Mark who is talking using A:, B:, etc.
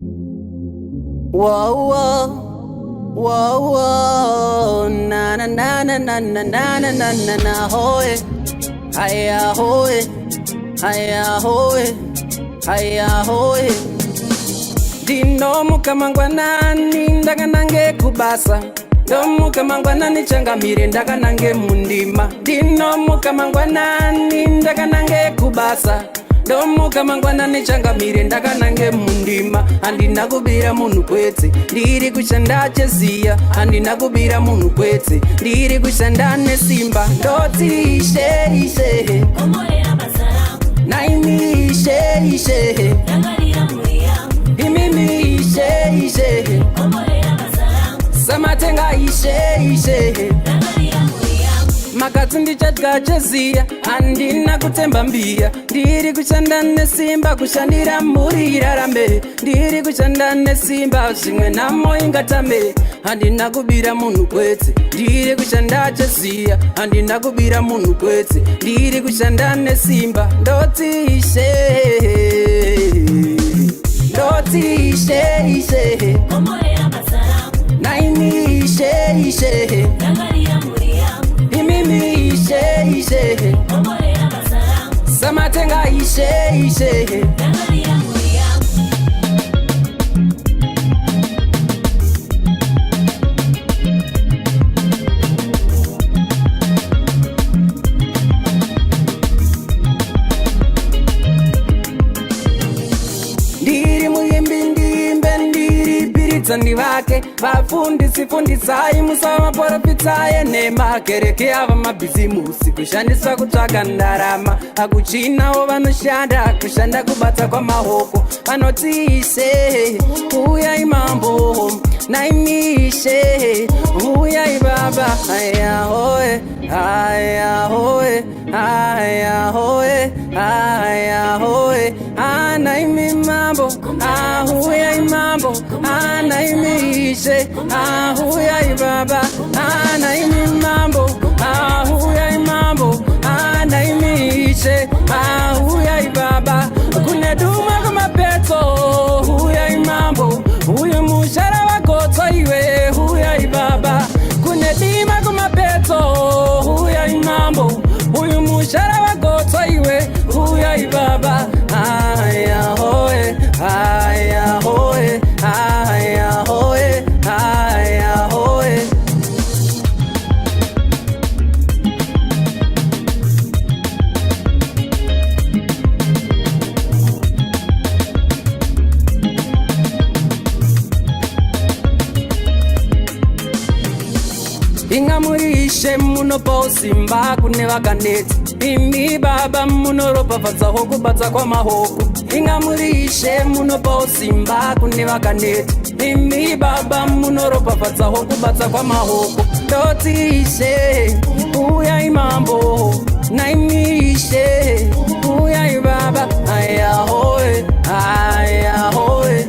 A: Whoa, whoa, whoa, whoa, na na na na na na na na na na na hoye, haya hoye, haya hoye, haya hoye. Dino mukamangwanani ndakanange kubasa, domu kamangwanani changamire ndakanange mundima. Dino mukamangwanani ndakanange kubasa, domu kamangwanani changamire ndakanange mundima. Handina kubira munhu kwetse, ndiri kushanda cheziya. Handina kubira munhu kwetse, ndiri kushanda nesimba. Ndoti ishe ishe,
B: omorera basara,
A: naimi ishe ishe,
B: rangarira muri yangu.
A: imimi ishe ishe,
B: Omorera basara,
A: samatenga ishe ishe.
B: rangarira muri yangu.
A: Makatsi ndichadya cheziya, handina kutemba mbiya. Ndiri kushanda nesimba, kushandira mhuri irarame. Ndiri kushanda nesimba, zvimwe nhamo ingatame. Handina kubira munhu kwetse, ndiri kushanda cheziya. Handina kubira munhu kwetse, ndiri kushanda nesimba. Ndoti ishe, ndoti ishe ishe,
B: Omorera basara,
A: naimi ishe ishe,
B: rangarira muri yangu.
A: imimi ishe ishe,
B: Omorera basara,
A: samatenga ishe ishe.
B: rangarira muri yangu.
A: Ndiri muimbi ndimbe, ndiri piridza ndivake. Vafundisi fundisai, musamaprofitsaye nhema. Kereke ava mabhizimusi, kushandiswa kutsvaga ndarama. Hakuchinawo vanoshanda, kushanda kubata kwamaoko. Vanoti ishe, uyai mambo, naimishe, uyai baba. Haya hoye, haya hoye, haya hoye, haya hoye. Anaimi mambo, ahuyai mambo, anaimishe, ahuyai baba. Anaimi mambo, ahuyai mambo, anaimishe, ahuyai baba. Kune duma kama peto, huyai mambo, huyu mushara wakotso iwe, huyai baba. Kune dima kama peto, huyai mambo, huyu mushara wakotso iwe, huyai baba. Haya hoye, haya hoye, haya hoye, haya hoye. Ingamurishe munopa usimba kune vakanetsa. Imi baba munoropafadzawo kubatsa kwamaoko. Ingamurishe munopa usimba kune vakanetsa. Imi baba munoropafadzawo kubatsa kwamaoko. Ndoti ishe, uyai mambo, naimishe, uyai baba. Haya hoye, haya hoye,